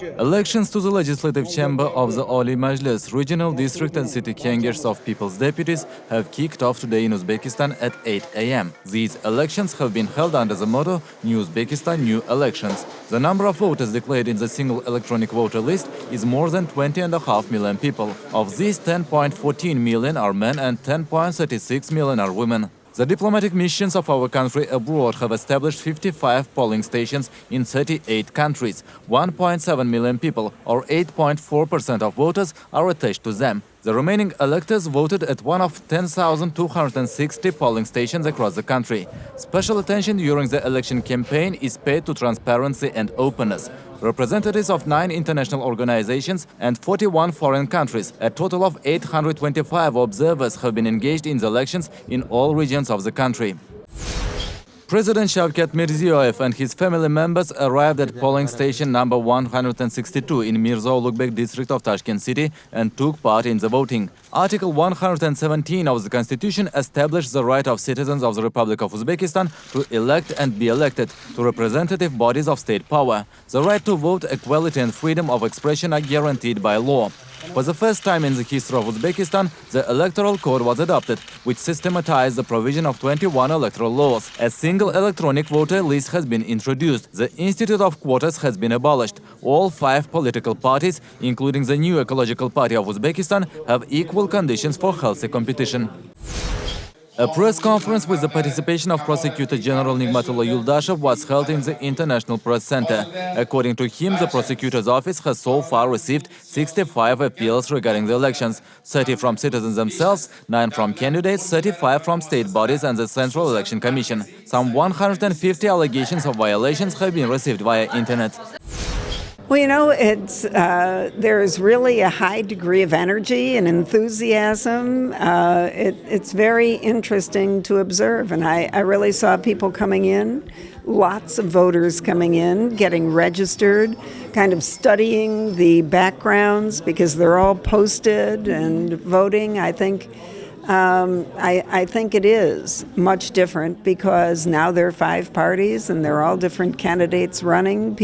Elections to the Legislative Chamber of the Oli Majlis, regional, district and city Kengers of People's Deputies have kicked off today in Uzbekistan at 8 a.m. These elections have been held under the motto New Uzbekistan, New Elections. The number of voters declared in the single electronic voter list is more than 20.5 million people. Of these, 10.14 million are men and 10.36 million are women. The diplomatic missions of our country abroad have established 55 polling stations in 38 countries. 1.7 million people, or 8.4% of voters, are attached to them. The remaining electors voted at one of 10,260 polling stations across the country. Special attention during the election campaign is paid to transparency and openness. Representatives of 9 international organizations and 41 foreign countries, a total of 825 observers, have been engaged in the elections in all regions of the country. President Shavkat Mirziyoyev and his family members arrived at polling station number 162 in Mirzo Ulugbek district of Tashkent city and took part in the voting. Article 117 of the Constitution established the right of citizens of the Republic of Uzbekistan to elect and be elected to representative bodies of state power. The right to vote, equality and freedom of expression are guaranteed by law. For the first time in the history of Uzbekistan, the Electoral Code was adopted, which systematized the provision of 21 electoral laws. A single electronic voter list has been introduced. The Institute of Quotas has been abolished. All 5 political parties, including the new Ecological Party of Uzbekistan, have equal conditions for healthy competition. A press conference with the participation of Prosecutor General Nigmatullah Yuldashev was held in the International Press Center. According to him, the prosecutor's office has so far received 65 appeals regarding the elections, 30 from citizens themselves, 9 from candidates, 35 from state bodies and the Central Election Commission. Some 150 allegations of violations have been received via internet. Well, you know, there's really a high degree of energy and enthusiasm. It's very interesting to observe, and I really saw people coming in, lots of voters coming in, getting registered, kind of studying the backgrounds because they're all posted and voting. I think it is much different because now there are 5 parties and they're all different candidates running.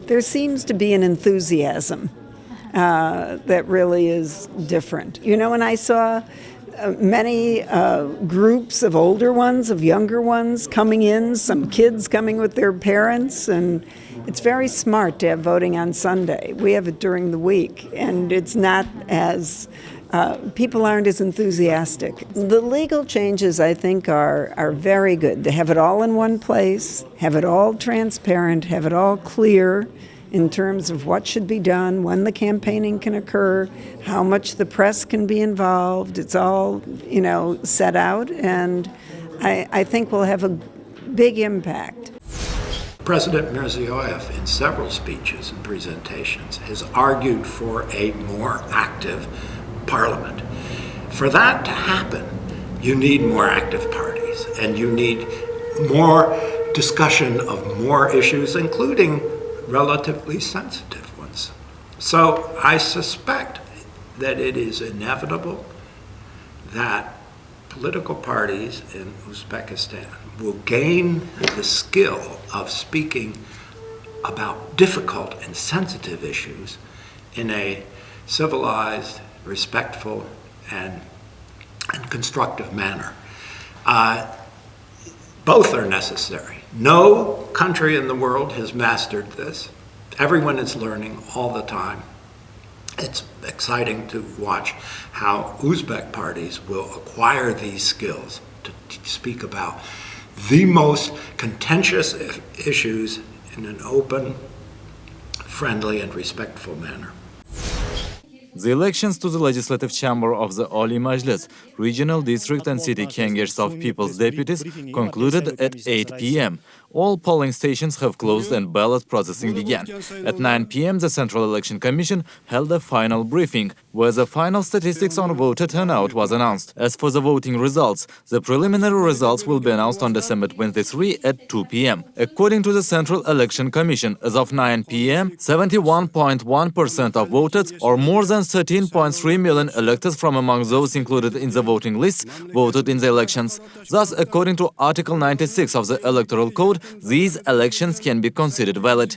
There seems to be an enthusiasm that really is different. You know, when I saw many groups of older ones, of younger ones coming in, some kids coming with their parents, and it's very smart to have voting on Sunday. We have it during the week, and it's not as people aren't as enthusiastic. The legal changes, I think, are very good. To have it all in one place, have it all transparent, have it all clear in terms of what should be done, when the campaigning can occur, how much the press can be involved. It's all, set out, and I think will have a big impact. President Mirziyoyev, in several speeches and presentations, has argued for a more active Parliament. For that to happen, you need more active parties, and you need more discussion of more issues, including relatively sensitive ones. So I suspect that it is inevitable that political parties in Uzbekistan will gain the skill of speaking about difficult and sensitive issues in a civilized, respectful, and constructive manner. Both are necessary. No country in the world has mastered this. Everyone is learning all the time. It's exciting to watch how Uzbek parties will acquire these skills to speak about the most contentious issues in an open, friendly, and respectful manner. The elections to the Legislative Chamber of the Oli Majlis, regional, district and city Kengers of People's Deputies concluded at 8 p.m. All polling stations have closed and ballot processing began. At 9 p.m. the Central Election Commission held a final briefing, where the final statistics on voter turnout was announced. As for the voting results, the preliminary results will be announced on December 23 at 2 p.m. According to the Central Election Commission, as of 9 p.m., 71.1% of voters, or more than 13.3 million electors from among those included in the voting lists, voted in the elections. Thus, according to Article 96 of the Electoral Code, these elections can be considered valid.